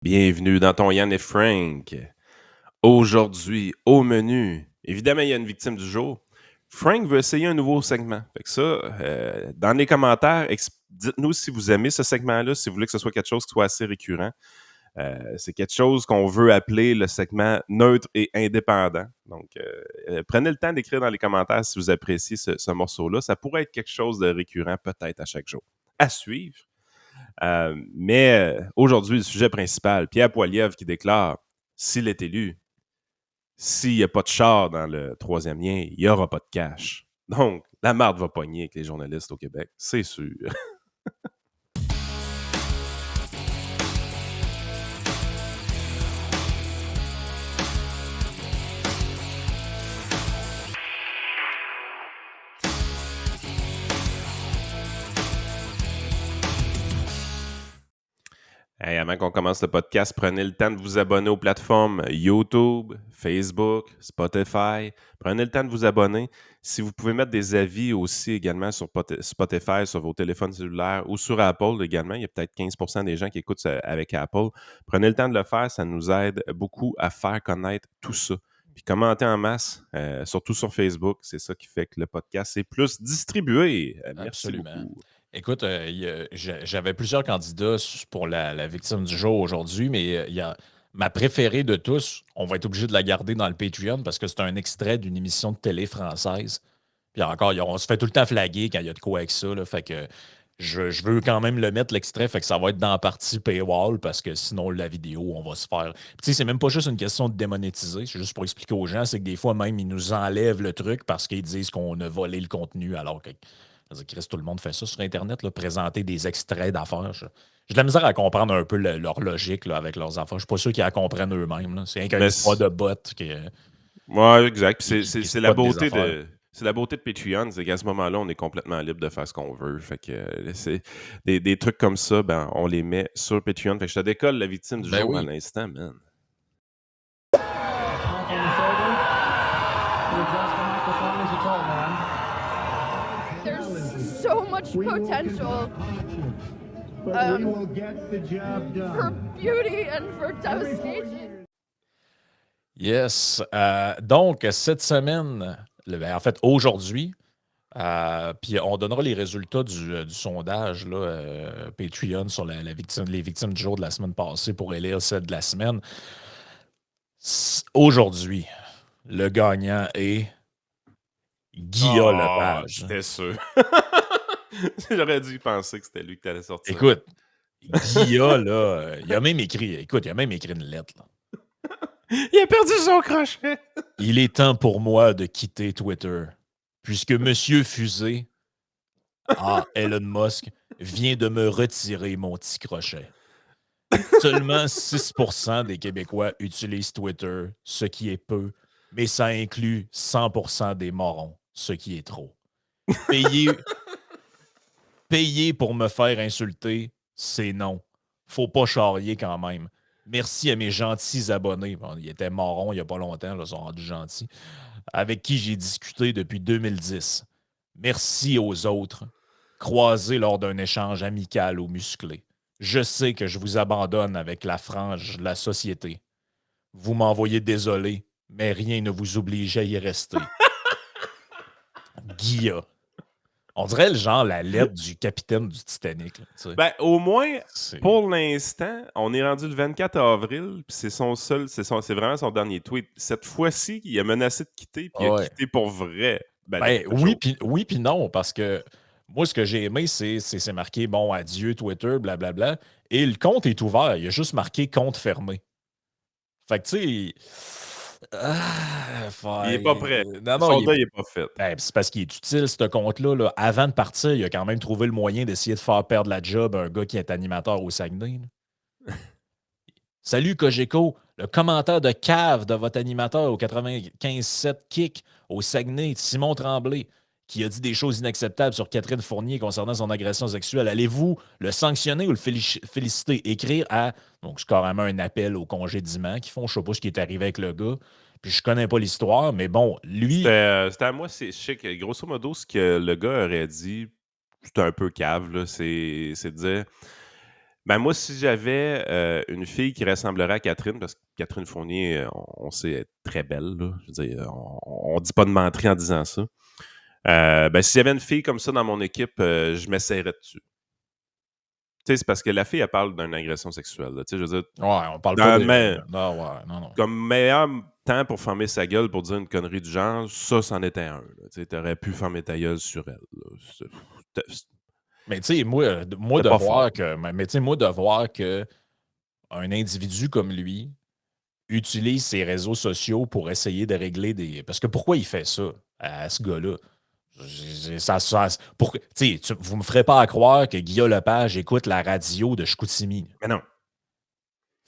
Bienvenue dans ton Yann et Frank. Aujourd'hui, au menu, évidemment, il y a une victime du jour. Frank veut essayer un nouveau segment. Fait que ça, dans les commentaires, dites-nous si vous aimez ce segment-là, si vous voulez que ce soit quelque chose qui soit assez récurrent. C'est quelque chose qu'on veut appeler le segment neutre et indépendant. Donc, prenez le temps d'écrire dans les commentaires si vous appréciez ce morceau-là. Ça pourrait être quelque chose de récurrent peut-être à chaque jour. À suivre. Mais aujourd'hui, le sujet principal, Pierre Poilievre qui déclare s'il est élu, s'il n'y a pas de char dans le troisième lien, il n'y aura pas de cash. Donc, la marde va pogner avec les journalistes au Québec, c'est sûr. Hey, avant qu'on commence le podcast, prenez le temps de vous abonner aux plateformes YouTube, Facebook, Spotify. Prenez le temps de vous abonner. Si vous pouvez mettre des avis aussi également sur Spotify, sur vos téléphones cellulaires ou sur Apple également. Il y a peut-être 15% des gens qui écoutent ça avec Apple. Prenez le temps de le faire. Ça nous aide beaucoup à faire connaître tout ça. Puis commentez en masse, surtout sur Facebook. C'est ça qui fait que le podcast est plus distribué. Merci Absolument. beaucoup. Écoute, j'avais plusieurs candidats pour la victime du jour aujourd'hui, mais il y a ma préférée de tous. On va être obligé de la garder dans le Patreon parce que c'est un extrait d'une émission de télé française. Puis encore, on se fait tout le temps flaguer quand il y a de quoi avec ça. Là, fait que je veux quand même le mettre, l'extrait. Fait que ça va être dans la partie paywall parce que sinon, la vidéo, on va se faire. Puis, tu sais, c'est même pas juste une question de démonétiser. C'est juste pour expliquer aux gens. C'est que des fois, même, ils nous enlèvent le truc parce qu'ils disent qu'on a volé le contenu alors que. Chris, tout le monde fait ça sur Internet, là, présenter des extraits d'affaires. J'ai de la misère à comprendre un peu leur logique là, avec leurs affaires. Je suis pas sûr qu'ils la comprennent eux-mêmes. Là. C'est une Mais histoire de bots qui, ouais, exact. Puis qui c'est la spot des beauté affaires. de. C'est la beauté de Patreon, c'est qu'à ce moment-là, on est complètement libre de faire ce qu'on veut. Fait que c'est des trucs comme ça, ben, on les met sur Patreon. Fait que je te décolle la victime du Ben jour à oui. l'instant, man. There's so much potential for beauty and for devastation. Yes. Donc, cette semaine, en fait, aujourd'hui, puis on donnera les résultats du sondage là, Patreon sur les victimes du jour de la semaine passée pour élire celle de la semaine. Aujourd'hui, le gagnant est Guillaume Oh, Lepage. c'était sûr. J'aurais dû penser que c'était lui qui allait sortir. Écoute, Guillaume, là, il a même écrit une lettre. Là. Il a perdu son crochet. Il est temps pour moi de quitter Twitter, puisque Monsieur Fusée, Elon Musk, vient de me retirer mon petit crochet. Seulement 6% des Québécois utilisent Twitter, ce qui est peu, mais ça inclut 100% des morons, ce qui est trop. Payer pour me faire insulter, c'est non. Faut pas charrier quand même. Merci à mes gentils abonnés. Bon, ils étaient morons il n'y a pas longtemps, là, ils sont rendus gentils. Avec qui j'ai discuté depuis 2010. Merci aux autres, croisés lors d'un échange amical ou musclé. Je sais que je vous abandonne avec la frange de la société. Vous m'envoyez désolé, mais rien ne vous oblige à y rester. Guilla. On dirait le genre la lettre du capitaine du Titanic. Là, tu sais. Ben, au moins, C'est. pour l'instant, on est rendu le 24 avril, puis c'est son seul, c'est vraiment son dernier tweet. Cette fois-ci, il a menacé de quitter, puis il a Ah ouais. quitté pour vrai. Ben non, Ben pas chaud. oui puis non, parce que moi, ce que j'ai aimé, c'est marqué, bon, adieu Twitter, blablabla, et le compte est ouvert. Il y a juste marqué compte fermé. Fait que, tu sais, Il est pas prêt. non, Son deuil est pas fait. ben, c'est parce qu'il est utile, ce compte-là. Là. Avant de partir, il a quand même trouvé le moyen d'essayer de faire perdre la job à un gars qui est animateur au Saguenay. Là. Salut Cogeco, le commentaire de cave de votre animateur au 95.7 Kick au Saguenay, Simon Tremblay, qui a dit des choses inacceptables sur Catherine Fournier concernant son agression sexuelle. Allez-vous le sanctionner ou le féliciter? Écrire à, donc c'est carrément un appel au congédiement qui font, je sais pas ce qui est arrivé avec le gars, puis je connais pas l'histoire, mais bon, lui, C'était à moi, je sais que grosso modo, ce que le gars aurait dit, c'était un peu cave, là, c'est de dire Ben moi, si j'avais une fille qui ressemblerait à Catherine, parce que Catherine Fournier, on sait, est très belle, là. Je veux dire, on dit pas de mentir en disant ça. Ben, s'il y avait une fille comme ça dans mon équipe, je m'essayerais dessus. Tu sais, c'est parce que la fille, elle parle d'une agression sexuelle. Là. Tu sais, je veux dire, Ouais, on parle pas dans de. ma- Non, ouais, non. comme meilleur temps pour fermer sa gueule pour dire une connerie du genre, ça, c'en était un. Là. Tu sais, t'aurais pu fermer ta gueule sur elle. Là. Mais tu sais, moi C'était de pas fort. voir que. Mais tu sais, moi de voir que un individu comme lui utilise ses réseaux sociaux pour essayer de régler des. Parce que pourquoi il fait ça à ce gars-là? Vous me ferez pas à croire que Guillaume Lepage écoute la radio de Chicoutimi. Mais non.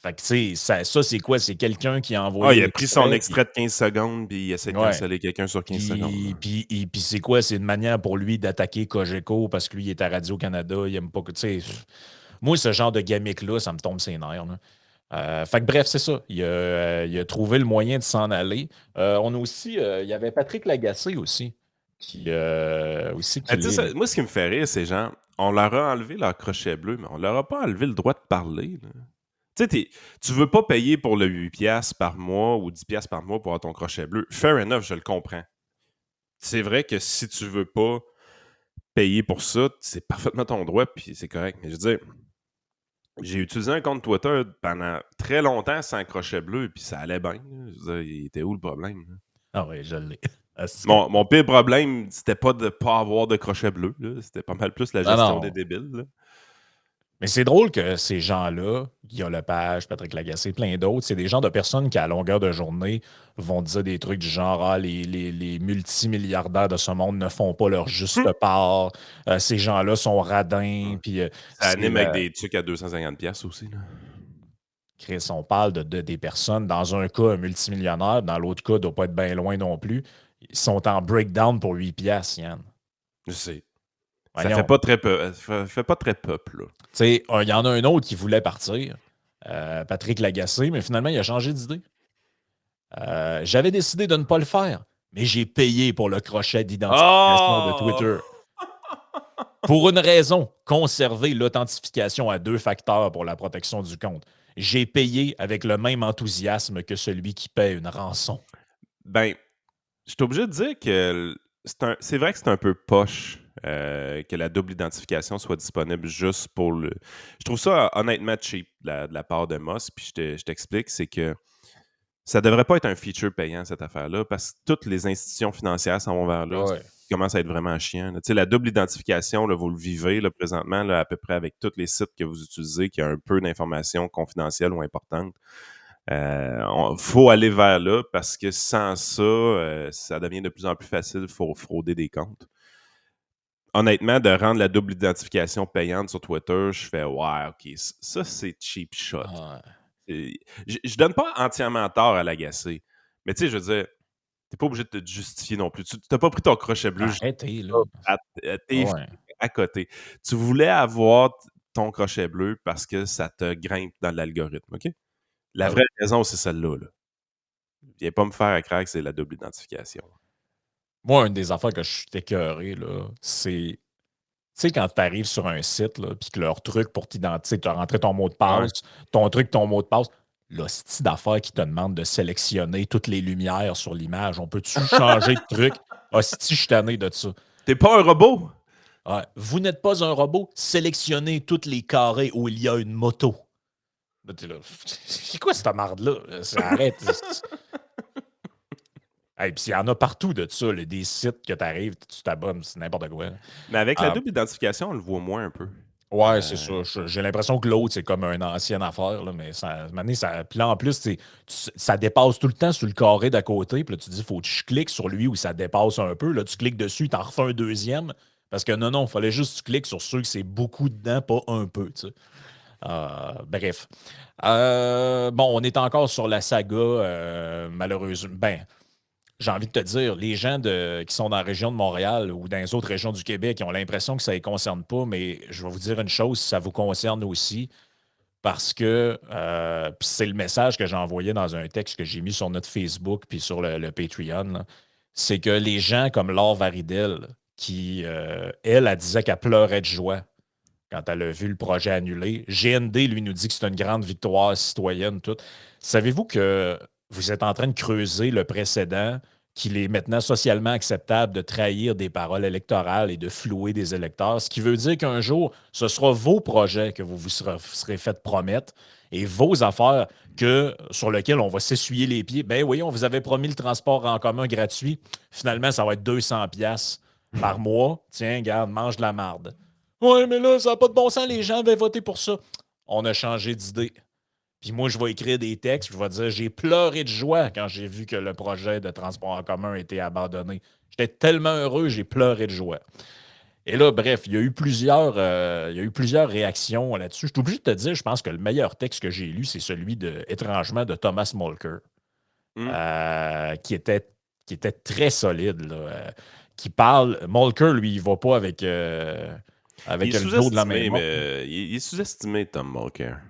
Fait que, tu sais, ça c'est quoi? C'est quelqu'un qui a Ah, envoyé il a pris son l'extrait, extrait de 15 secondes, puis il essaie de ouais. canceller quelqu'un sur 15 secondes. là. Puis c'est quoi? C'est une manière pour lui d'attaquer Cogeco parce que lui, il est à Radio-Canada, il aime pas que. Tu sais, moi, ce genre de gimmick-là, ça me tombe ses nerfs. Là. Fait que bref, c'est ça. Il a trouvé le moyen de s'en aller. On a aussi. Il y avait Patrick Lagacé aussi. Qui Tu sais, moi, ce qui me fait rire, c'est genre, on leur a enlevé leur crochet bleu, mais on leur a pas enlevé le droit de parler. Là. Tu sais, tu veux pas payer pour le 8$ par mois ou 10$ par mois pour avoir ton crochet bleu. Fair enough, je le comprends. C'est vrai que si tu veux pas payer pour ça, c'est parfaitement ton droit, puis c'est correct. Mais je veux dire, j'ai utilisé un compte Twitter pendant très longtemps sans crochet bleu, puis ça allait bien. Je veux dire, il était où le problème? Là? Ah oui, je l'ai. Mon pire problème, c'était pas de pas avoir de crochet bleu. Là. C'était pas mal plus la gestion des débiles. Là. Mais c'est drôle que ces gens-là, Guillaume Lepage, Patrick Lagacé, plein d'autres, c'est des gens de personnes qui, à longueur de journée, vont dire des trucs du genre « Ah, les multimilliardaires de ce monde ne font pas leur juste part. Ces gens-là sont radins. » Puis Ça anime avec des trucs à 250$ aussi. Là. Chris, on parle de des personnes, dans un cas, un multimillionnaire, dans l'autre cas, il ne doit pas être bien loin non plus. Ils sont en breakdown pour 8$, Yann. Je sais. Voyons. Ça fait pas très fait pas très peuple. Là. Tu sais, il y en a un autre qui voulait partir, Patrick Lagacé, mais finalement, il a changé d'idée. J'avais décidé de ne pas le faire, mais j'ai payé pour le crochet d'identification de Twitter. Pour une raison, conserver l'authentification à 2 facteurs pour la protection du compte. J'ai payé avec le même enthousiasme que celui qui paie une rançon. Ben, je suis obligé de dire que c'est vrai que c'est un peu poche que la double identification soit disponible juste pour le... Je trouve ça honnêtement cheap de la part de Moss, puis je t'explique, c'est que ça devrait pas être un feature payant, cette affaire-là, parce que toutes les institutions financières s'en vont vers là. Ouais. Ça commence à être vraiment chiant. Tu sais, la double identification, là, vous le vivez là, présentement là, à peu près avec tous les sites que vous utilisez qui ont un peu d'informations confidentielles ou importantes. Faut aller vers là parce que sans ça, ça devient de plus en plus facile pour frauder des comptes. Honnêtement, de rendre la double identification payante sur Twitter, je fais « Ouais, OK, ça, c'est cheap shot. Je donne pas entièrement tort à l'agacé. Mais tu sais, je veux dire, t'es pas obligé de te justifier non plus. Tu n'as pas pris ton crochet bleu Arrêtez, là. t'es à côté. Tu voulais avoir ton crochet bleu parce que ça te grimpe dans l'algorithme, OK? La vraie raison, c'est celle-là. Là. Viens pas me faire à craindre que c'est la double identification. Moi, une des affaires que je suis écœuré, là, c'est. Tu sais, quand tu arrives sur un site, puis que leur truc pour t'identifier, tu as rentré ton mot de passe, ton mot de passe, l'hostie d'affaires qui te demande de sélectionner toutes les lumières sur l'image. On peut-tu changer de truc? Hostie, je suis tanné de ça. T'es pas un robot? Ouais. Vous n'êtes pas un robot? Sélectionnez tous les carrés où il y a une moto. Là, t'es là. C'est quoi cette marde-là? Ça arrête. Hey, puis il y en a partout de ça, là, des sites que tu arrives, tu t'abonnes, c'est n'importe quoi. Mais avec la double identification, on le voit moins un peu. Ouais, c'est ça. J'ai l'impression que l'autre, c'est comme une ancienne affaire, là, mais puis là, en plus, ça dépasse tout le temps sur le carré d'à côté. Puis là, tu dis, faut que je clique sur lui où ça dépasse un peu. Là, tu cliques dessus, tu en refais un deuxième. Parce que non, il fallait juste que tu cliques sur ceux que c'est beaucoup dedans, pas un peu. Tu sais. Bref. Bon, on est encore sur la saga, malheureusement. Ben, j'ai envie de te dire, les gens qui sont dans la région de Montréal ou dans les autres régions du Québec, ils ont l'impression que ça ne les concerne pas, mais je vais vous dire une chose, ça vous concerne aussi, parce que puis c'est le message que j'ai envoyé dans un texte que j'ai mis sur notre Facebook puis sur le Patreon, là, c'est que les gens comme Laure Varidel, qui, elle disait qu'elle pleurait de joie quand elle a vu le projet annulé. GND, lui, nous dit que c'est une grande victoire citoyenne. Tout. Savez-vous que vous êtes en train de creuser le précédent qu'il est maintenant socialement acceptable de trahir des paroles électorales et de flouer des électeurs, ce qui veut dire qu'un jour, ce sera vos projets que vous serez fait promettre et vos affaires sur lesquelles on va s'essuyer les pieds. Ben oui, on vous avait promis le transport en commun gratuit. Finalement, ça va être 200$ par mois. Tiens, regarde, mange de la marde. Ouais, mais là, ça n'a pas de bon sens, les gens avaient voté pour ça. On a changé d'idée. Puis moi, je vais écrire des textes, je vais dire j'ai pleuré de joie quand j'ai vu que le projet de transport en commun a été abandonné. J'étais tellement heureux, j'ai pleuré de joie. Et là, bref, il y a eu plusieurs réactions là-dessus. Je suis obligé de te dire, je pense que le meilleur texte que j'ai lu, c'est celui étrangement, de Thomas Mulcair, qui était très solide, là, qui parle. Mulcair, lui, il va pas avec Il est le dos de la sous-estimé, main. mais il est sous-estimé, Tom Mulcair.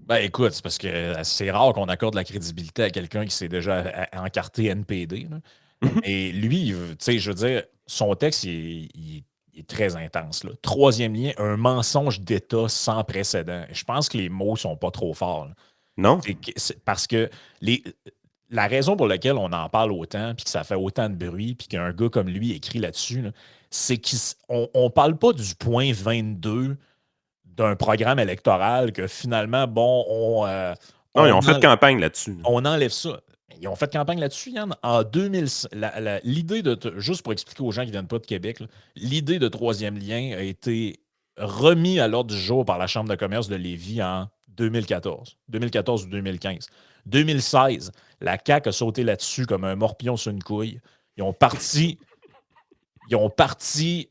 Ben écoute, c'est parce que c'est rare qu'on accorde la crédibilité à quelqu'un qui s'est déjà encarté NPD. Là. Et lui, tu sais, je veux dire, son texte, il est très intense. Là. Troisième lien, un mensonge d'État sans précédent. Je pense que les mots sont pas trop forts. Là. Non? C'est parce que la raison pour laquelle on en parle autant, puis que ça fait autant de bruit, puis qu'un gars comme lui écrit là-dessus, là, c'est qu'on ne parle pas du point 22 d'un programme électoral que finalement, bon, Non, ils ont fait campagne là-dessus. on enlève ça. Ils ont fait campagne là-dessus, Yann. En 2000, l'idée juste pour expliquer aux gens qui ne viennent pas de Québec, là, l'idée de troisième lien a été remis à l'ordre du jour par la Chambre de commerce de Lévis en 2014 ou 2015. 2016, la CAQ a sauté là-dessus comme un morpion sur une couille. Ils ont parti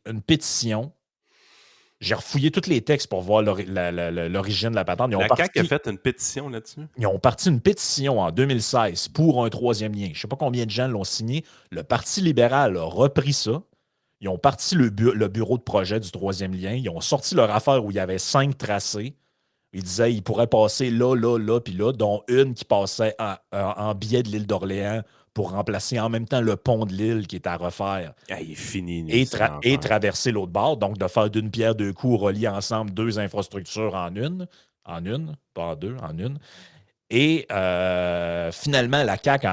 une pétition. J'ai refouillé tous les textes pour voir l'origine de la patente. La CAQ a fait une pétition là-dessus? Ils ont parti une pétition en 2016 pour un troisième lien. Je ne sais pas combien de gens l'ont signé. Le Parti libéral a repris ça. Ils ont parti le bureau de projet du troisième lien. Ils ont sorti leur affaire où il y avait 5 tracés. Ils disaient qu'ils pourraient passer là, là, là, puis là, dont une qui passait en biais de l'île d'Orléans pour remplacer en même temps le pont de l'île qui est à refaire. Ah, il est fini. Et traverser l'autre bord. Donc, de faire d'une pierre deux coups, relier ensemble 2 infrastructures en une, pas en 2, en une. Et finalement, la CAQ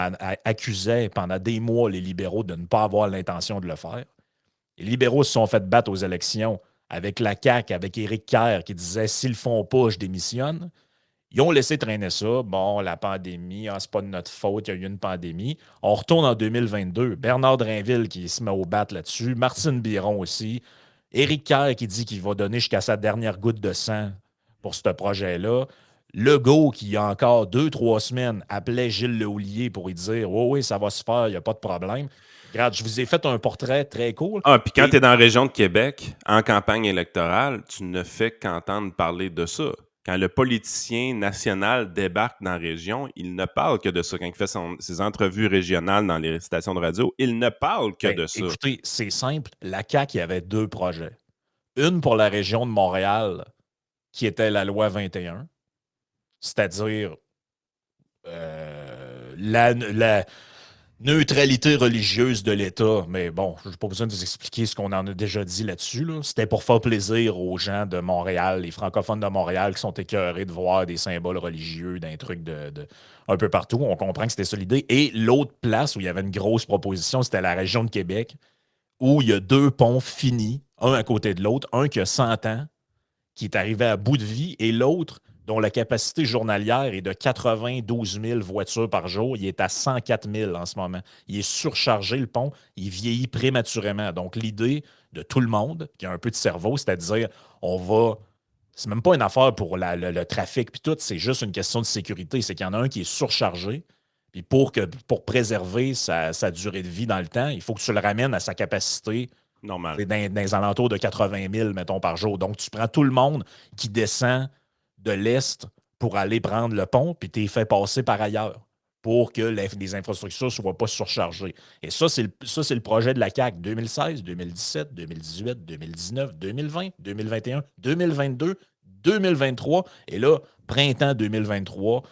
accusait pendant des mois les libéraux de ne pas avoir l'intention de le faire. Les libéraux se sont fait battre aux élections avec la CAQ, avec Éric Kerr, qui disait « s'ils le font pas, je démissionne ». Ils ont laissé traîner ça. Bon, la pandémie, c'est pas de notre faute, il y a eu une pandémie. On retourne en 2022. Bernard Drinville qui se met au bat là-dessus. Martine Biron aussi. Éric Kerr qui dit qu'il va donner jusqu'à sa dernière goutte de sang pour ce projet-là. Legault, qui, il y a encore 2-3 semaines, appelait Gilles Lehoulier pour lui dire « oui, oui, ça va se faire, il n'y a pas de problème ». Regarde, je vous ai fait un portrait très cool. Ah, puis quand tu es dans la région de Québec, en campagne électorale, tu ne fais qu'entendre parler de ça. Quand le politicien national débarque dans la région, il ne parle que de ça. Quand il fait ses entrevues régionales dans les stations de radio, il ne parle que de ça. Écoutez, c'est simple. La CAQ, il y avait 2 projets. Une pour la région de Montréal, qui était la loi 21, c'est-à-dire la neutralité religieuse de l'État. Mais bon, je n'ai pas besoin de vous expliquer ce qu'on en a déjà dit là-dessus. Là. C'était pour faire plaisir aux gens de Montréal, les francophones de Montréal qui sont écœurés de voir des symboles religieux, d'un truc un peu partout. On comprend que c'était ça l'idée. Et l'autre place où il y avait une grosse proposition, c'était la région de Québec, où il y a 2 ponts finis, un à côté de l'autre, un qui a 100 ans, qui est arrivé à bout de vie, et l'autre dont la capacité journalière est de 92 000 voitures par jour. Il est à 104 000 en ce moment. Il est surchargé, le pont. Il vieillit prématurément. Donc, l'idée de tout le monde qui a un peu de cerveau, c'est-à-dire, on va... C'est même pas une affaire pour le trafic puis tout, c'est juste une question de sécurité. C'est qu'il y en a un qui est surchargé, puis pour préserver sa durée de vie dans le temps, il faut que tu le ramènes à sa capacité normal. C'est dans les alentours de 80 000, mettons, par jour. Donc, tu prends tout le monde qui descend de l'Est pour aller prendre le pont, puis tu les fais passer par ailleurs pour que les infrastructures ne soient pas surchargées. Et ça, c'est le projet de la CAQ 2016, 2017, 2018, 2019, 2020, 2021, 2022, 2023. Et là, printemps 2023,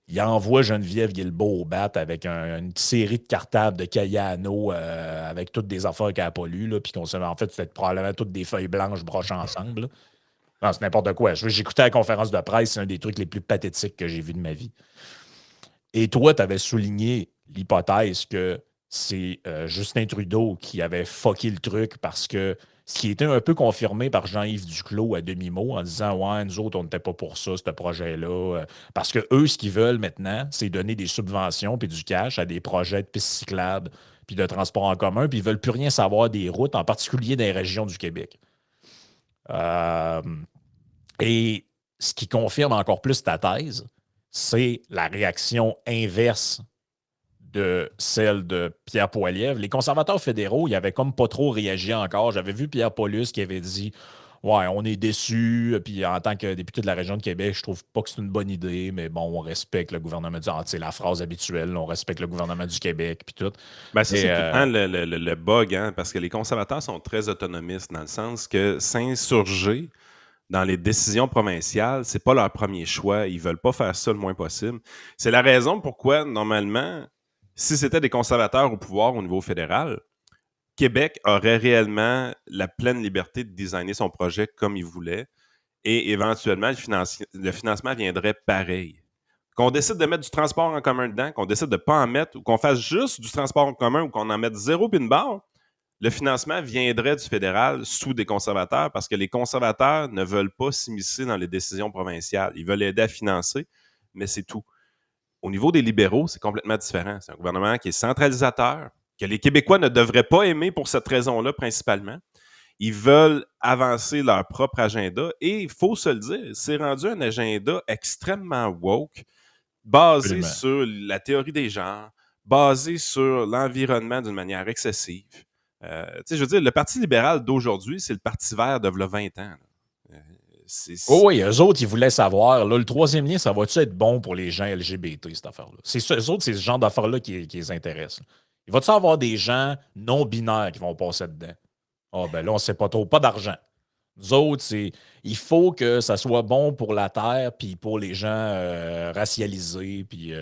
il envoie Geneviève Guilbeault au bat avec une série de cartables de Cayano avec toutes des affaires qu'elle n'a pas lues, puis qu'on sait, en fait, c'est probablement toutes des feuilles blanches brochées ensemble. Là. Non, c'est n'importe quoi. J'écoutais la conférence de presse, c'est un des trucs les plus pathétiques que j'ai vu de ma vie. Et toi, tu avais souligné l'hypothèse que c'est Justin Trudeau qui avait fucké le truc parce que ce qui était un peu confirmé par Jean-Yves Duclos à demi-mot en disant ouais, nous autres, on n'était pas pour ça, ce projet-là. Parce que eux, ce qu'ils veulent maintenant, c'est donner des subventions puis du cash à des projets de pistes cyclables puis de transport en commun, puis ils ne veulent plus rien savoir des routes, en particulier dans les régions du Québec. Euh, et ce qui confirme encore plus ta thèse, c'est la réaction inverse de celle de Pierre Poilievre. Les conservateurs fédéraux, ils n'avaient comme pas trop réagi encore. J'avais vu Pierre Paulus qui avait dit ouais, on est déçus. Puis en tant que député de la région de Québec, je trouve pas que c'est une bonne idée, mais bon, on respecte le gouvernement du c'est la phrase habituelle, on respecte le gouvernement du Québec, puis tout. Ben, ça, Et, c'est tout le temps le bug, hein, parce que les conservateurs sont très autonomistes dans le sens que s'insurger dans les décisions provinciales, c'est pas leur premier choix. Ils veulent pas faire ça le moins possible. C'est la raison pourquoi, normalement, si c'était des conservateurs au pouvoir au niveau fédéral, Québec aurait réellement la pleine liberté de designer son projet comme il voulait et éventuellement, le financement viendrait pareil. Qu'on décide de mettre du transport en commun dedans, qu'on décide de ne pas en mettre, ou qu'on fasse juste du transport en commun, ou qu'on en mette zéro puis une barre, le financement viendrait du fédéral sous des conservateurs parce que les conservateurs ne veulent pas s'immiscer dans les décisions provinciales. Ils veulent aider à financer, mais c'est tout. Au niveau des libéraux, c'est complètement différent. C'est un gouvernement qui est centralisateur, que les Québécois ne devraient pas aimer pour cette raison-là principalement. Ils veulent avancer leur propre agenda et il faut se le dire, c'est rendu un agenda extrêmement woke, basé absolument. sur la théorie des genres, basé sur l'environnement d'une manière excessive. Je veux dire, le Parti libéral d'aujourd'hui, c'est le Parti vert de 20 ans. Oh oui, eux autres, ils voulaient savoir, là, le troisième lien, ça va-tu être bon pour les gens LGBT, cette affaire-là? Eux autres, c'est ce genre d'affaires-là qui les intéresse. Il va-tu avoir des gens non-binaires qui vont passer dedans? Ah, ben là, on ne sait pas trop. Pas d'argent. Nous autres, il faut que ça soit bon pour la Terre, puis pour les gens racialisés, puis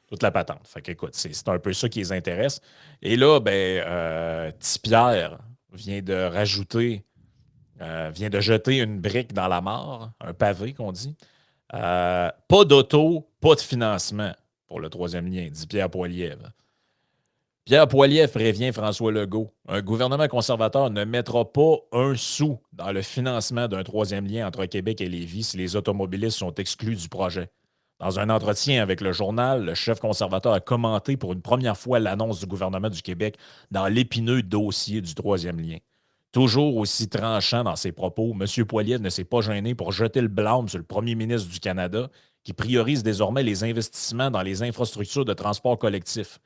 toute la patente. Fait qu'écoute, c'est un peu ça qui les intéresse. Et là, ben, Tipierre vient de rajouter, vient de jeter une brique dans la mare, un pavé qu'on dit. Pas d'auto, pas de financement pour le troisième lien, dit Pierre Poilievre. Pierre Poilievre prévient François Legault. Un gouvernement conservateur ne mettra pas un sou dans le financement d'un troisième lien entre Québec et Lévis si les automobilistes sont exclus du projet. Dans un entretien avec le journal, le chef conservateur a commenté pour une première fois l'annonce du gouvernement du Québec dans l'épineux dossier du troisième lien. Toujours aussi tranchant dans ses propos, M. Poilievre ne s'est pas gêné pour jeter le blâme sur le premier ministre du Canada qui priorise désormais les investissements dans les infrastructures de transport collectif.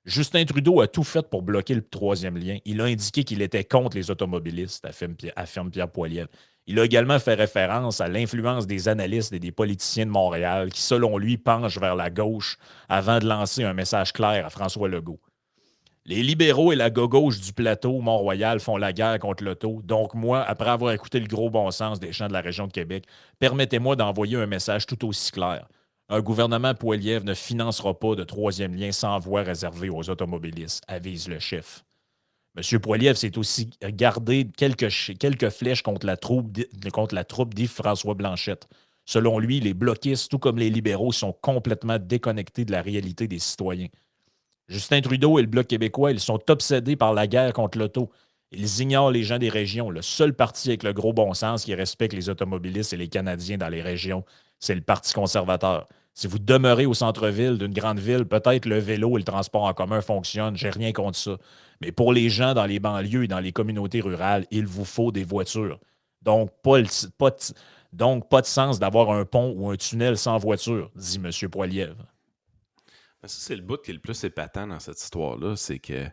Justin Trudeau a tout fait pour bloquer le troisième lien. Il a indiqué qu'il était contre les automobilistes, affirme Pierre Poilievre. Il a également fait référence à l'influence des analystes et des politiciens de Montréal qui, selon lui, penchent vers la gauche avant de lancer un message clair à François Legault. Les libéraux et la gauche du plateau Mont-Royal font la guerre contre l'auto. Donc moi, après avoir écouté le gros bon sens des gens de la région de Québec, permettez-moi d'envoyer un message tout aussi clair. Un gouvernement Poilievre ne financera pas de troisième lien sans voie réservée aux automobilistes, avise le chef. M. Poilievre s'est aussi gardé quelques flèches contre la troupe d'Yves-François Blanchette. Selon lui, les bloquistes, tout comme les libéraux, sont complètement déconnectés de la réalité des citoyens. Justin Trudeau et le Bloc québécois, ils sont obsédés par la guerre contre l'auto. Ils ignorent les gens des régions. Le seul parti avec le gros bon sens qui respecte les automobilistes et les Canadiens dans les régions, c'est le Parti conservateur. Si vous demeurez au centre-ville d'une grande ville, peut-être le vélo et le transport en commun fonctionnent, j'ai rien contre ça. Mais pour les gens dans les banlieues et dans les communautés rurales, il vous faut des voitures. Donc, pas de sens d'avoir un pont ou un tunnel sans voiture, dit M. Poilievre. Ça, c'est le bout qui est le plus épatant dans cette histoire-là, c'est que,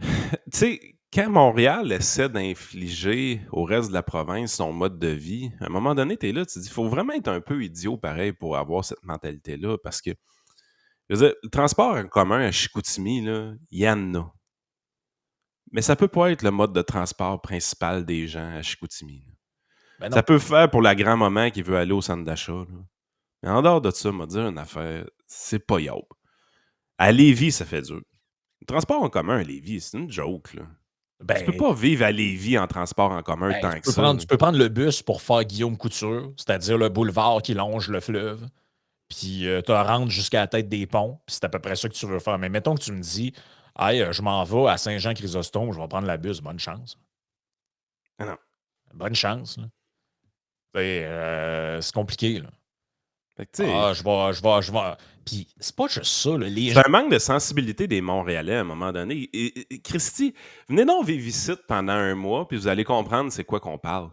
tu sais, quand Montréal essaie d'infliger au reste de la province son mode de vie, à un moment donné, tu es là, tu te dis, il faut vraiment être un peu idiot pareil pour avoir cette mentalité-là, parce que, je veux dire, le transport en commun à Chicoutimi, là, il y en a. Mais ça peut pas être le mode de transport principal des gens à Chicoutimi. Ben Ça non. peut faire pour la grand-maman qui veut aller au centre d'achat, là. Mais en dehors de ça, m'a dire une affaire, c'est pas yop. À Lévis, ça fait dur. Le transport en commun à Lévis, c'est une joke, là. Tu peux Ben, pas vivre à Lévis en transport en commun ben, tant que ça. tu peux prendre le bus pour faire Guillaume Couture, c'est-à-dire le boulevard qui longe le fleuve, puis te rendre jusqu'à la tête des ponts, puis c'est à peu près ça que tu veux faire. Mais mettons que tu me dis, hey, je m'en vais à Saint-Jean-Chrysostome, je vais prendre la bus, bonne chance. Ah non. Bonne chance, là. C'est compliqué, là. Fait que, tu sais, Je vais. Puis c'est pas juste ça, là. c'est un manque de sensibilité des Montréalais à un moment donné. Christy, venez donc vivre ici pendant un mois, puis vous allez comprendre c'est quoi qu'on parle.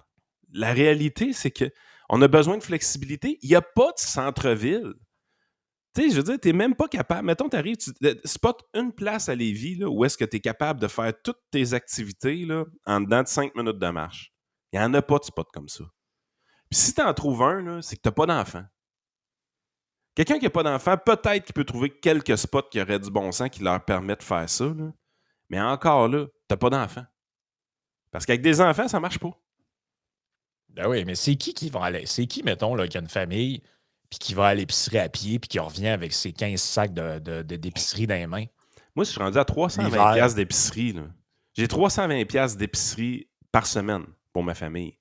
La réalité, c'est que on a besoin de flexibilité. Il n'y a pas de centre-ville. Tu sais, je veux dire, tu n'es même pas capable. Mettons, tu arrives, tu spot une place à Lévis là, où est-ce que tu es capable de faire toutes tes activités là, en dedans de 5 minutes de marche. Il n'y en a pas de spot comme ça. Puis si tu en trouves un, là, c'est que tu n'as pas d'enfant. Quelqu'un qui n'a pas d'enfant, peut-être qu'il peut trouver quelques spots qui auraient du bon sens qui leur permettent de faire ça. Là. Mais encore là, tu n'as pas d'enfant. Parce qu'avec des enfants, ça ne marche pas. Ben oui, mais c'est qui va aller? C'est qui, mettons, là, qui a une famille, puis qui va à l'épicerie à pied, puis qui revient avec ses 15 sacs d'épicerie dans les mains? Moi, je suis rendu à 320$ L'hiver. d'épicerie. Là. J'ai 320$ d'épicerie par semaine pour ma famille.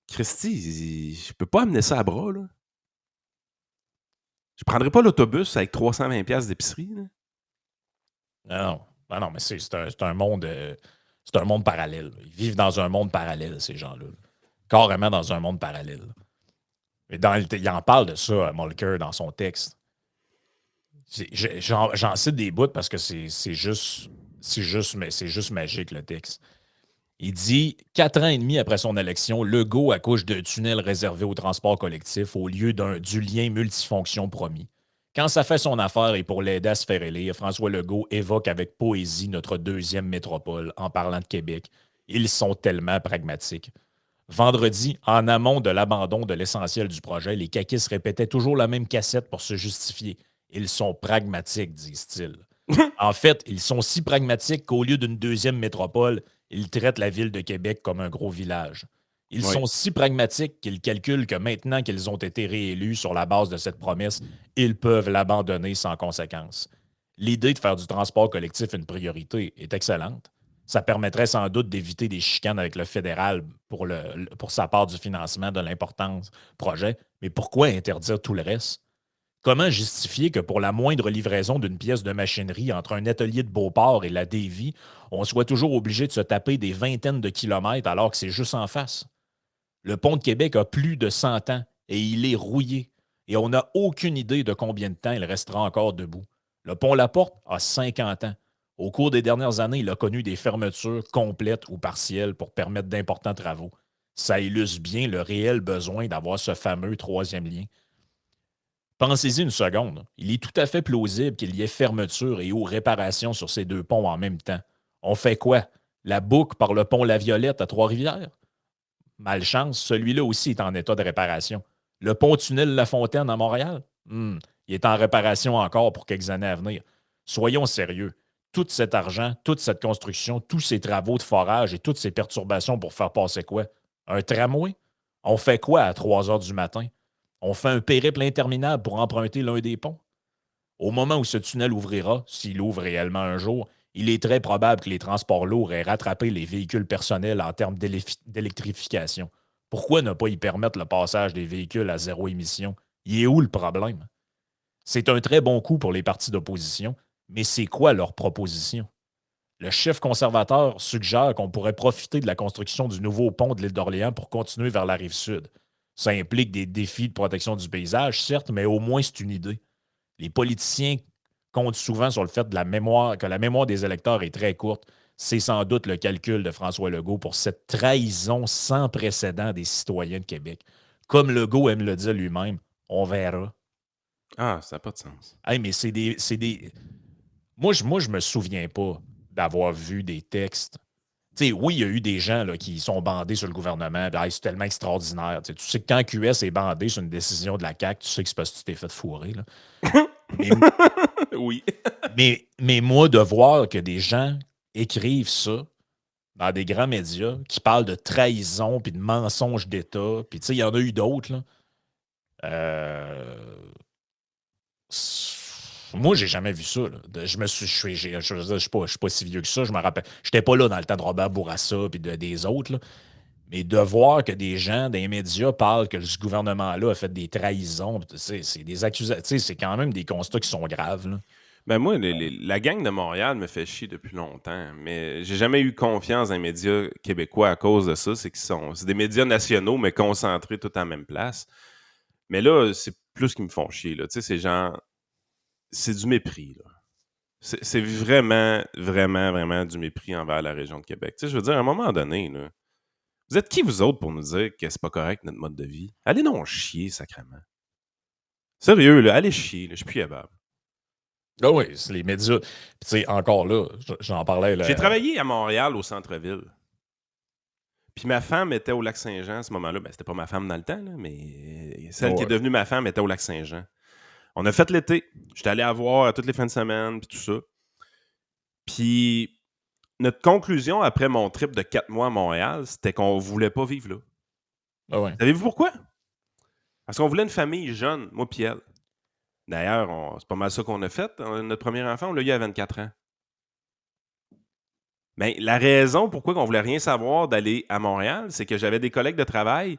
Christy, je peux pas amener ça à bras. Là. Je prendrais pas l'autobus avec 320$ d'épicerie. Là. Non, non, non, mais c'est un monde. C'est un monde parallèle. Ils vivent dans un monde parallèle, ces gens-là. Carrément dans un monde parallèle. Et il en parle de ça, Mulcair, dans son texte. J'en cite des bouts parce que c'est juste magique, le texte. Il dit 4 ans et demi après son élection, Legault accouche d'un tunnel réservé au transport collectif au lieu du lien multifonction promis. Quand ça fait son affaire et pour l'aider à se faire élire, François Legault évoque avec poésie notre deuxième métropole en parlant de Québec. Ils sont tellement pragmatiques. Vendredi, en amont de l'abandon de l'essentiel du projet, les caquistes répétaient toujours la même cassette pour se justifier. Ils sont pragmatiques, disent-ils. En fait, ils sont si pragmatiques qu'au lieu d'une deuxième métropole, ils traitent la ville de Québec comme un gros village. Ils Oui. sont si pragmatiques qu'ils calculent que maintenant qu'ils ont été réélus sur la base de cette promesse, ils peuvent l'abandonner sans conséquence. L'idée de faire du transport collectif une priorité est excellente. Ça permettrait sans doute d'éviter des chicanes avec le fédéral pour sa part du financement de l'important projet. Mais pourquoi interdire tout le reste? Comment justifier que pour la moindre livraison d'une pièce de machinerie entre un atelier de Beauport et la Davie, on soit toujours obligé de se taper des vingtaines de kilomètres alors que c'est juste en face? Le pont de Québec a plus de 100 ans et il est rouillé. Et on n'a aucune idée de combien de temps il restera encore debout. Le pont Laporte a 50 ans. Au cours des dernières années, il a connu des fermetures complètes ou partielles pour permettre d'importants travaux. Ça illustre bien le réel besoin d'avoir ce fameux troisième lien. Pensez-y une seconde. Il est tout à fait plausible qu'il y ait fermeture et ou réparation sur ces deux ponts en même temps. On fait quoi? La boucle par le pont La Violette à Trois-Rivières? Malchance, celui-là aussi est en état de réparation. Le pont-tunnel La Fontaine à Montréal? Il est en réparation encore pour quelques années à venir. Soyons sérieux. Tout cet argent, toute cette construction, tous ces travaux de forage et toutes ces perturbations pour faire passer quoi? Un tramway? On fait quoi à 3 heures du matin? On fait un périple interminable pour emprunter l'un des ponts? Au moment où ce tunnel ouvrira, s'il ouvre réellement un jour, il est très probable que les transports lourds aient rattrapé les véhicules personnels en termes d'électrification. Pourquoi ne pas y permettre le passage des véhicules à zéro émission? Il est où le problème? C'est un très bon coup pour les partis d'opposition, mais c'est quoi leur proposition? Le chef conservateur suggère qu'on pourrait profiter de la construction du nouveau pont de l'île d'Orléans pour continuer vers la rive sud. Ça implique des défis de protection du paysage, certes, mais au moins c'est une idée. Les politiciens comptent souvent sur le fait que la mémoire des électeurs est très courte. C'est sans doute le calcul de François Legault pour cette trahison sans précédent des citoyens de Québec. Comme Legault aime le dire lui-même, on verra. Ah, ça n'a pas de sens. Hey, mais c'est des. Moi, je me souviens pas d'avoir vu des textes. Tu sais, oui, il y a eu des gens là, qui sont bandés sur le gouvernement. Puis, hey, c'est tellement extraordinaire. Tu sais que quand QS est bandé sur une décision de la CAQ, tu sais que c'est parce que tu t'es fait fourrer. Là. Mais, Oui. mais moi, de voir que des gens écrivent ça dans des grands médias qui parlent de trahison puis de mensonges d'État, puis tu sais, il y en a eu d'autres, là. Moi, j'ai jamais vu ça. Là. Je suis pas si vieux que ça. Je me rappelle. J'étais pas là dans le temps de Robert Bourassa et des autres. Là. Mais de voir que des gens, des médias parlent que ce gouvernement-là a fait des trahisons, c'est des accusations. C'est quand même des constats qui sont graves. Là. Ben moi, la gang de Montréal me fait chier depuis longtemps, mais j'ai jamais eu confiance dans les médias québécois à cause de ça. C'est des médias nationaux, mais concentrés tout en même place. Mais là, c'est plus qu'ils me font chier. Là. Tu sais, c'est genre... C'est du mépris, là. C'est vraiment, vraiment, vraiment du mépris envers la région de Québec. Tu sais, je veux dire, à un moment donné, là, vous êtes qui, vous autres, pour nous dire que c'est pas correct, notre mode de vie? Allez non chier, sacrément. Sérieux, là, allez chier, là, je suis plus capable. Ah oui, c'est les médias. Puis, tu sais, encore là, j'en parlais. Là, J'ai travaillé à Montréal, au centre-ville. Puis ma femme était au Lac-Saint-Jean à ce moment-là. Ben, c'était pas ma femme dans le temps, là, mais celle qui est devenue ma femme était au Lac-Saint-Jean. On a fait l'été. J'étais allé à voir toutes les fins de semaine, puis tout ça. Puis notre conclusion après mon trip de 4 mois à Montréal, c'était qu'on voulait pas vivre là. Ah ouais. Savez-vous pourquoi? Parce qu'on voulait une famille jeune, moi puis elle. D'ailleurs, c'est pas mal ça qu'on a fait. Notre premier enfant, on l'a eu à 24 ans. Mais la raison pourquoi on voulait rien savoir d'aller à Montréal, c'est que j'avais des collègues de travail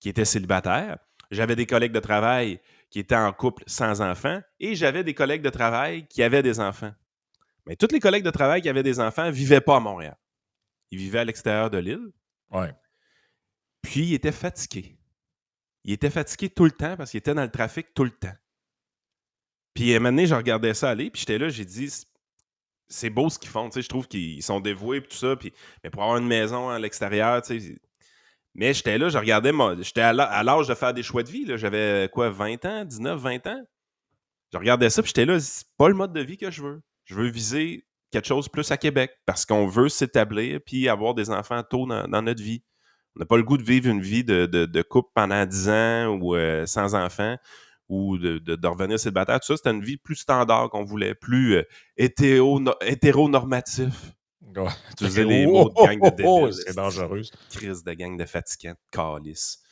qui étaient célibataires. J'avais des collègues de travail qui étaient en couple sans enfants. Et j'avais des collègues de travail qui avaient des enfants. Mais tous les collègues de travail qui avaient des enfants ne vivaient pas à Montréal. Ils vivaient à l'extérieur de l'île. Ouais. Puis, ils étaient fatigués. Ils étaient fatigués tout le temps parce qu'ils étaient dans le trafic tout le temps. Puis, à un moment donné, je regardais ça aller, puis j'étais là, j'ai dit, c'est beau ce qu'ils font, tu sais, je trouve qu'ils sont dévoués et tout ça, puis, mais pour avoir une maison à l'extérieur, tu sais. Mais j'étais là, je regardais, j'étais à l'âge de faire des choix de vie, là. J'avais quoi, 20 ans, 19, 20 ans? Je regardais ça, puis j'étais là, c'est pas le mode de vie que je veux. Je veux viser quelque chose plus à Québec, parce qu'on veut s'établir puis avoir des enfants tôt dans notre vie. On n'a pas le goût de vivre une vie de couple pendant 10 ans ou sans enfants, ou de revenir célibataire. Tout ça, c'était une vie plus standard qu'on voulait, plus hétéronormatif. Ouais. Tu faisais les mots de gang de débiles. C'est dangereux. Crise de gang de fatigants, de calices.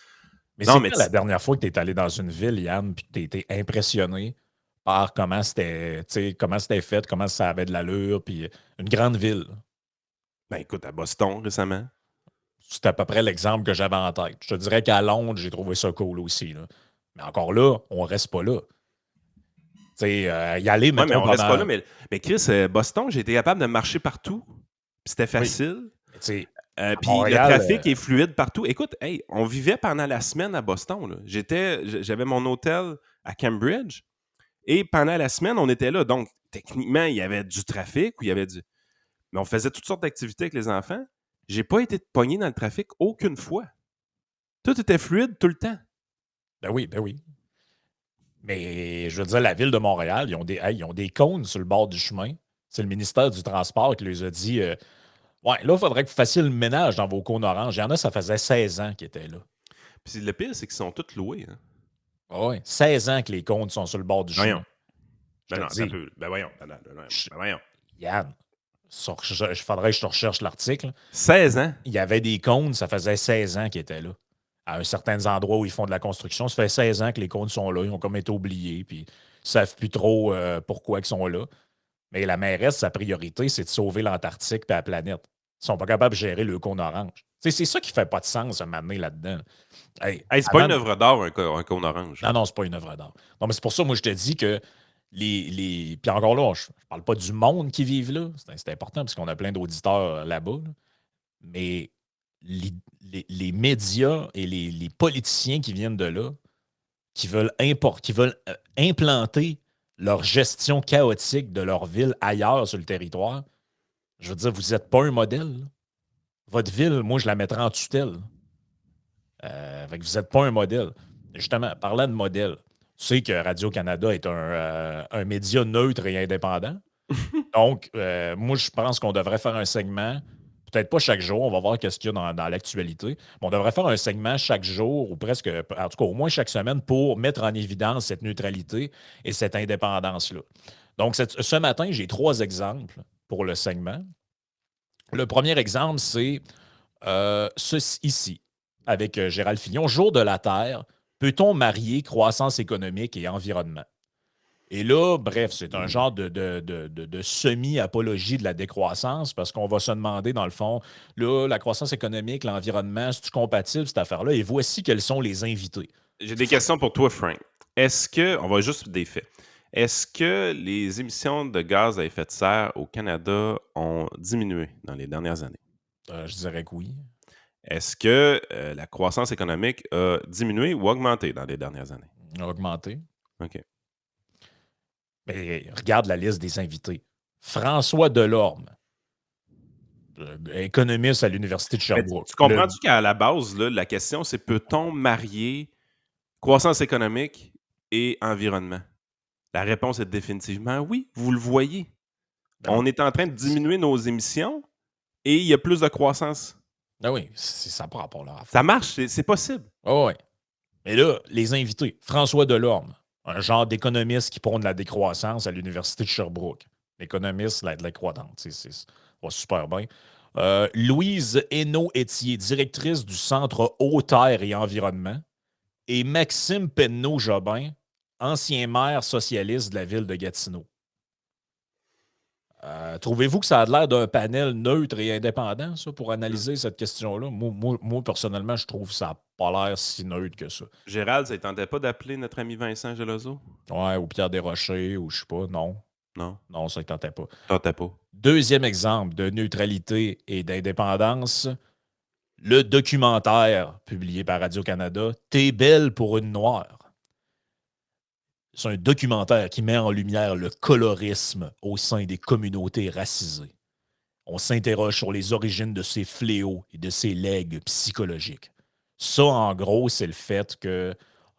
Mais Non, c'est mais quand la dernière fois que tu es allé dans une ville, Yann, puis que tu été impressionné par comment c'était fait, comment ça avait de l'allure, puis une grande ville. Ben écoute, à Boston récemment. C'est à peu près l'exemple que j'avais en tête. Je te dirais qu'à Londres, j'ai trouvé ça cool aussi. Là. Mais encore là, on reste pas là. Tu sais, y aller, Ouais, mettons, mais on reste pas pendant... là. Mais Chris, Boston, j'ai été capable de marcher partout. Puis c'était facile. Mais tu sais, Puis Montréal, le trafic est fluide partout. Écoute, hey, on vivait pendant la semaine à Boston. Là. J'avais mon hôtel à Cambridge. Et pendant la semaine, on était là. Donc, techniquement, il y avait du trafic ou il y avait du. Mais on faisait toutes sortes d'activités avec les enfants. J'ai pas été pogné dans le trafic aucune fois. Tout était fluide tout le temps. ben oui, ben oui. Mais je veux dire, la ville de Montréal, ils ont des cônes sur le bord du chemin. C'est le ministère du Transport qui les a dit ouais, là, il faudrait que vous fassiez le ménage dans vos cônes oranges. Il y en a, ça faisait 16 ans qu'ils étaient là. Puis le pire, c'est qu'ils sont tous loués. Hein. Ah ouais, 16 ans que les cônes sont sur le bord du chemin. Voyons. Je Ben te non, dis, ça peut. Ben voyons. Ben voyons. Yann, il faudrait que je te recherche l'article. 16 ans? Il y avait des cônes, ça faisait 16 ans qu'ils étaient là. À un certain endroit où ils font de la construction, ça fait 16 ans que les cônes sont là. Ils ont comme été oubliés, puis ils ne savent plus trop pourquoi ils sont là. Mais la mairesse, sa priorité, c'est de sauver l'Antarctique et la planète. Ils sont pas capables de gérer le cône orange. C'est ça qui fait pas de sens à m'amener là-dedans. Hey, c'est pas une œuvre d'art, un cône orange. Non, c'est pas une œuvre d'art. Non, mais c'est pour ça, moi, je te dis que Puis encore là, je parle pas du monde qui vit là. C'est important parce qu'on a plein d'auditeurs là-bas. Là. Mais les médias et les politiciens qui viennent de là, qui veulent implanter leur gestion chaotique de leur ville ailleurs sur le territoire, je veux dire, vous n'êtes pas un modèle. Là. Votre ville, moi, je la mettrais en tutelle. Fait que vous n'êtes pas un modèle. Justement, parlant de modèle, tu sais que Radio-Canada est un média neutre et indépendant. Donc, moi, je pense qu'on devrait faire un segment, peut-être pas chaque jour, on va voir qu'est-ce qu'il y a dans l'actualité, mais on devrait faire un segment chaque jour, ou presque, en tout cas au moins chaque semaine, pour mettre en évidence cette neutralité et cette indépendance-là. Donc, ce matin, j'ai 3 exemples pour le segment. Le premier exemple, c'est ceci ici, avec Gérald Fillon. Jour de la Terre, peut-on marier croissance économique et environnement? Et là, bref, c'est un genre de semi-apologie de la décroissance parce qu'on va se demander, dans le fond, là, la croissance économique, l'environnement, c'est-tu compatible, cette affaire-là? Et voici quels sont les invités. J'ai des questions pour toi, Frank. Est-ce que, on va juste des faits, est-ce que les émissions de gaz à effet de serre au Canada ont diminué dans les dernières années? Je dirais que oui. Est-ce que la croissance économique a diminué ou augmenté dans les dernières années? On a augmenté. OK. Mais regarde la liste des invités. François Delorme, économiste à l'Université de Mais Sherbrooke. tu comprends-tu qu'à la base, là, la question, c'est peut-on marier croissance économique et environnement? La réponse est définitivement oui, vous le voyez. Ben On non. est en train de diminuer nos émissions et il y a plus de croissance. Ah oui, ça n'a pas rapport là. Ça marche, c'est possible. Oh oui. Mais là, les invités. François Delorme, un genre d'économiste qui prône la décroissance à l'Université de Sherbrooke. L'économiste, de la croissance. Ça va super bien. Louise Hainaut-Étier, directrice du Centre Eau-Terre et Environnement. Et Maxime Penneau-Jobin, ancien maire socialiste de la ville de Gatineau. Trouvez-vous que ça a l'air d'un panel neutre et indépendant, ça, pour analyser cette question-là? Moi, personnellement, je trouve que ça n'a pas l'air si neutre que ça. Gérald, ça ne tentait pas d'appeler notre ami Vincent Gelozo? Ouais, ou Pierre Desrochers, ou je sais pas, non. Non, Non, ça ne tentait pas. tentait pas. Deuxième exemple de neutralité et d'indépendance, le documentaire publié par Radio-Canada, T'es belle pour une noire. C'est un documentaire qui met en lumière le colorisme au sein des communautés racisées. On s'interroge sur les origines de ces fléaux et de ces legs psychologiques. Ça, en gros, c'est le fait que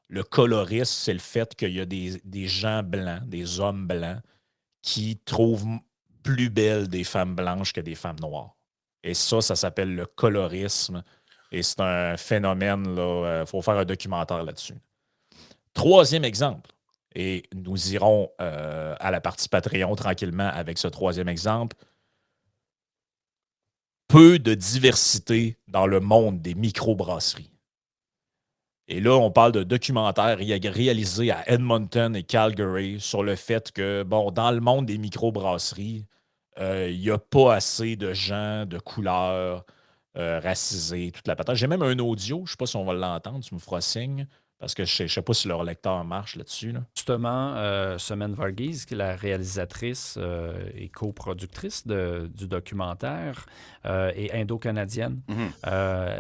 le colorisme, c'est le fait qu'il y a des gens blancs, des hommes blancs, qui trouvent plus belles des femmes blanches que des femmes noires. Et ça s'appelle le colorisme. Et c'est un phénomène, il faut faire un documentaire là-dessus. Troisième exemple, et nous irons à la partie Patreon tranquillement avec ce troisième exemple. Peu de diversité dans le monde des microbrasseries. Et là, on parle de documentaires réalisés à Edmonton et Calgary sur le fait que, bon, dans le monde des microbrasseries, il n'y a pas assez de gens de couleur racisés, toute la patate. J'ai même un audio, je ne sais pas si on va l'entendre, tu me feras signe, parce que je ne sais pas si leur lecteur marche là-dessus. Là. Justement, Semen Varghese, qui est la réalisatrice et coproductrice du documentaire, est indo-canadienne.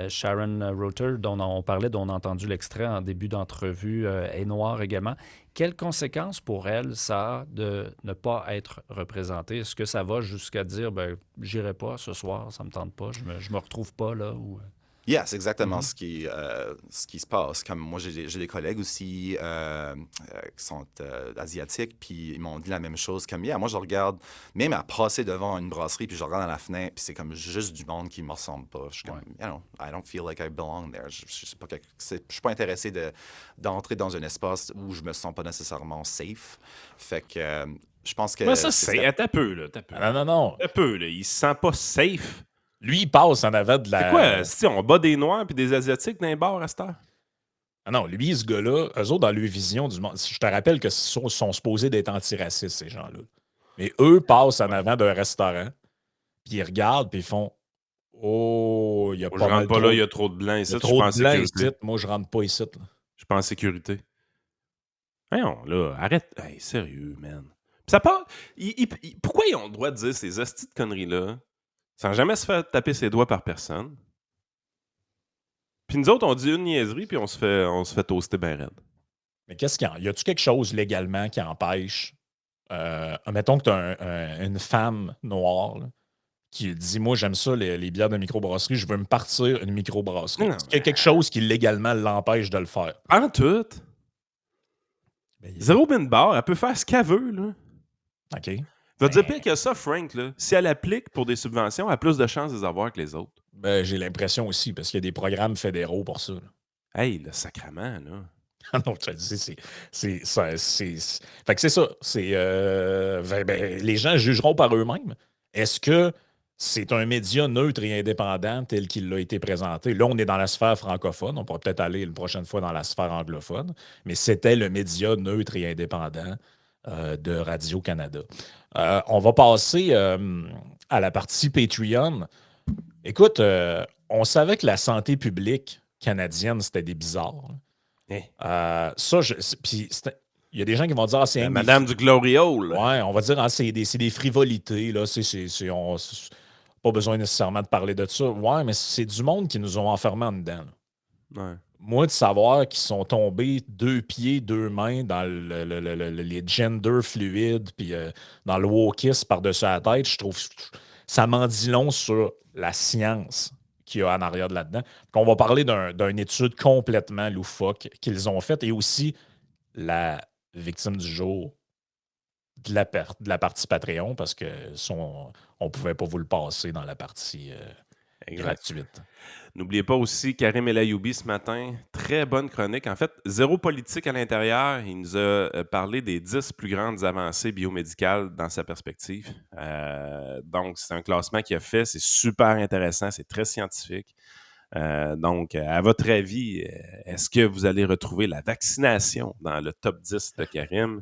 Sharon Reuter, dont on parlait, dont on a entendu l'extrait en début d'entrevue, est noire également. Quelles conséquences pour elle, ça a de ne pas être représentée? Est-ce que ça va jusqu'à dire, ben, j'irai pas ce soir, ça me tente pas, je me retrouve pas là? Ou... Yeah, c'est exactement ce qui se passe. Comme moi, j'ai des collègues aussi qui sont asiatiques, puis ils m'ont dit la même chose. Comme, yeah, moi, je regarde, même à passer devant une brasserie, puis je regarde dans la fenêtre, puis c'est comme juste du monde qui ne me ressemble pas. Je suis comme, you know, I don't feel like I belong there. Je suis pas intéressé d'entrer dans un espace où je me sens pas nécessairement safe. Fait que je pense que... Mais ça, c'est... Attends un peu, là. Non. Un peu, là. Il se sent pas safe. Lui, il passe en avant de la... C'est quoi? Si on bat des Noirs puis des Asiatiques dans les bars à cette heure? Ah non, lui, ce gars-là, eux autres, dans leur vision du monde... Je te rappelle que sont supposés d'être antiracistes, ces gens-là. Mais eux passent en avant d'un restaurant, puis ils regardent, puis ils font... Oh, il y a Moi, pas je rentre mal pas trop... là, il y a trop de blancs ici. Il y a trop de blancs ici. Moi, je rentre pas ici. Là. Je suis pas en sécurité. Voyons, là, arrête. Hey, sérieux, man. Puis ça part... Pourquoi ils ont le droit de dire ces hosties de conneries-là sans jamais se faire taper ses doigts par personne? Puis nous autres, on dit une niaiserie, puis on se fait toaster bien raide. Mais qu'est-ce qu'il y a? Y a-tu quelque chose légalement qui empêche... mettons que tu as une femme noire là, qui dit « Moi, j'aime ça, les bières de microbrasserie, je veux me partir une microbrasserie. » Est-ce qu'il y a quelque chose qui légalement l'empêche de le faire? En tout. Mais... Zéro bin bar, elle peut faire ce qu'elle veut, là. OK. Va te dire pire que ça, Frank, là. Si elle applique pour des subventions, elle a plus de chances de les avoir que les autres. Ben, j'ai l'impression aussi, parce qu'il y a des programmes fédéraux pour ça. Là. Hey, le sacrement, là. Ah non, je te dis, Fait que c'est ça. Les gens jugeront par eux-mêmes. Est-ce que c'est un média neutre et indépendant tel qu'il l'a été présenté? Là, on est dans la sphère francophone. On pourra peut-être aller une prochaine fois dans la sphère anglophone. Mais c'était le média neutre et indépendant de Radio-Canada. On va passer à la partie Patreon. Écoute, on savait que la santé publique canadienne, c'était des bizarres. Puis il y a des gens qui vont dire c'est La Madame du Glory Hole. Ouais, on va dire c'est des frivolités. Là. Pas besoin nécessairement de parler de ça. Ouais, mais c'est du monde qui nous ont enfermés en dedans. Ouais. Moi, de savoir qu'ils sont tombés 2 pieds, 2 mains dans les gender fluides, puis dans le wokisme par-dessus la tête, je trouve ça m'en dit long sur la science qu'il y a en arrière de là-dedans. On va parler d'une étude complètement loufoque qu'ils ont faite et aussi la victime du jour de la partie Patreon parce que on ne pouvait pas vous le passer dans la partie gratuite. N'oubliez pas aussi Karim El Ayoubi ce matin. Très bonne chronique. En fait, zéro politique à l'intérieur. Il nous a parlé des 10 plus grandes avancées biomédicales dans sa perspective. Donc, c'est un classement qu'il a fait. C'est super intéressant. C'est très scientifique. Donc, à votre avis, est-ce que vous allez retrouver la vaccination dans le top 10 de Karim?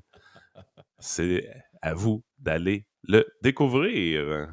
C'est à vous d'aller le découvrir.